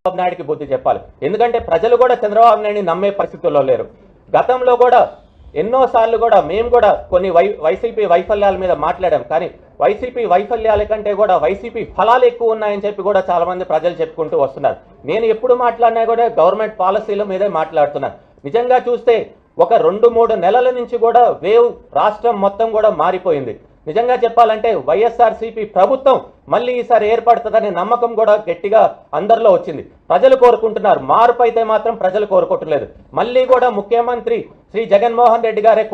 చంద్రబాబు నాయుడికి బుద్ధి చెప్పాలి. ఎందుకంటే ప్రజలు కూడా చంద్రబాబు నాయుడిని నమ్మే పరిస్థితుల్లో లేరు. గతంలో కూడా ఎన్నోసార్లు కూడా మేము కూడా కొన్ని వైసీపీ వైఫల్యాల మీద మాట్లాడాం. కానీ వైసీపీ వైఫల్యాల కంటే కూడా వైసీపీ ఫలాలు ఎక్కువ ఉన్నాయని చెప్పి కూడా చాలా మంది ప్రజలు చెప్పుకుంటూ వస్తున్నారు. నేను ఎప్పుడు మాట్లాడినా కూడా గవర్నమెంట్ పాలసీల మీదే మాట్లాడుతున్నాను. నిజంగా చూస్తే ఒక 2-3 నెలల నుంచి కూడా వేవ్ రాష్ట్రం మొత్తం కూడా మారిపోయింది. నిజంగా చెప్పాలంటే వైఎస్ఆర్సీపీ ప్రభుత్వం మళ్ళీ ఈసారి ఏర్పడుతుందనే నమ్మకం కూడా గట్టిగా అందరిలో వచ్చింది. ప్రజలు కోరుకుంటున్నారు. మార్పు అయితే మాత్రం ప్రజలు కోరుకోవట్లేదు. మళ్ళీ కూడా ముఖ్యమంత్రి శ్రీ జగన్మోహన్ రెడ్డి గారే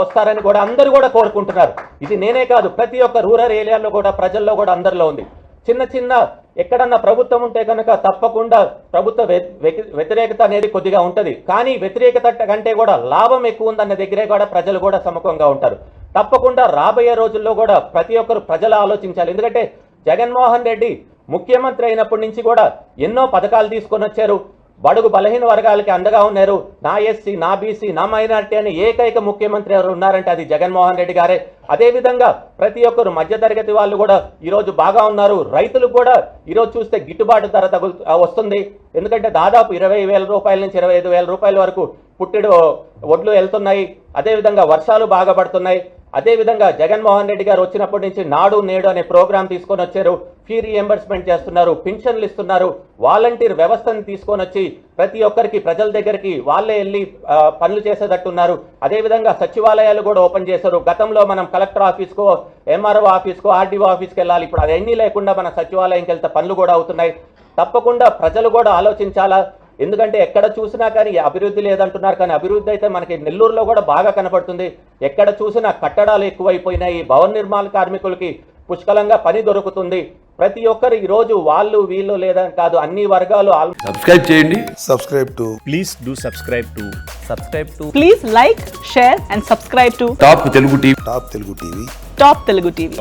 వస్తారని కూడా అందరూ కూడా కోరుకుంటున్నారు. ఇది నేనే కాదు, ప్రతి ఒక్క రూరల్ ఏరియాలో కూడా ప్రజల్లో కూడా అందరిలో ఉంది. చిన్న ఎక్కడన్నా ప్రభుత్వం ఉంటే కనుక తప్పకుండా ప్రభుత్వ వ్యతిరేకత అనేది కొద్దిగా ఉంటుంది. కానీ వ్యతిరేకత కంటే కూడా లాభం ఎక్కువ ఉందన్న దగ్గరే కూడా ప్రజలు కూడా సముఖంగా ఉంటారు. తప్పకుండా రాబోయే రోజుల్లో కూడా ప్రతి ఒక్కరు ప్రజలు ఆలోచించాలి. ఎందుకంటే జగన్మోహన్ రెడ్డి ముఖ్యమంత్రి అయినప్పటి నుంచి కూడా ఎన్నో పథకాలు తీసుకొని వచ్చారు. బడుగు బలహీన వర్గాలకి అండగా ఉన్నారు. నా ఎస్సీ, నా బీసీ, నా మైనారిటీ అని ఏకైక ముఖ్యమంత్రి ఎవరు ఉన్నారంటే అది జగన్మోహన్ రెడ్డి గారే. అదేవిధంగా ప్రతి ఒక్కరు మధ్యతరగతి వాళ్ళు కూడా ఈరోజు బాగా ఉన్నారు. రైతులు కూడా ఈరోజు చూస్తే గిట్టుబాటు ధర వస్తుంది. ఎందుకంటే దాదాపు 20,000 రూపాయల నుంచి 25,000 రూపాయల వరకు పుట్టెడు వడ్లు వెళ్తున్నాయి. అదేవిధంగా వర్షాలు బాగా పడుతున్నాయి. అదేవిధంగా జగన్మోహన్ రెడ్డి గారు వచ్చినప్పటి నుంచి నాడు నేడు అనే ప్రోగ్రాం తీసుకొని వచ్చారు. ఫీ రీఎంబర్స్మెంట్ చేస్తున్నారు, పింఛన్లు ఇస్తున్నారు, వాలంటీర్ వ్యవస్థను తీసుకొని వచ్చి ప్రతి ఒక్కరికి ప్రజల దగ్గరికి వాళ్ళే వెళ్ళి పనులు చేసేటట్టున్నారు. అదేవిధంగా సచివాలయాలు కూడా ఓపెన్ చేశారు. గతంలో మనం కలెక్టర్ ఆఫీస్కో, ఎంఆర్ఓ ఆఫీస్కో, ఆర్డీఓ ఆఫీస్కి వెళ్ళాలి. ఇప్పుడు అవన్నీ లేకుండా మన సచివాలయంకి వెళ్తే పనులు కూడా అవుతున్నాయి. తప్పకుండా ప్రజలు కూడా ఆలోచించాలా. ఎందుకంటే ఎక్కడ చూసినా కానీ అభివృద్ధి లేదంటున్నారు. కానీ అభివృద్ధి అయితే మనకి నెల్లూరులో కూడా బాగా కనపడుతుంది. ఎక్కడ చూసినా కట్టడాలు ఎక్కువైపోయినాయి. భవన నిర్మాణ కార్మికులకి పుష్కలంగా పని దొరుకుతుంది. ప్రతి ఒక్కరు ఈ రోజు వాళ్ళు వీళ్ళు లేదా కాదు, అన్ని వర్గాలు సబ్స్క్రైబ్ చేయండి. Please do subscribe to Please like, share and subscribe to top Telugu TV. Top Telugu TV. Top Telugu TV.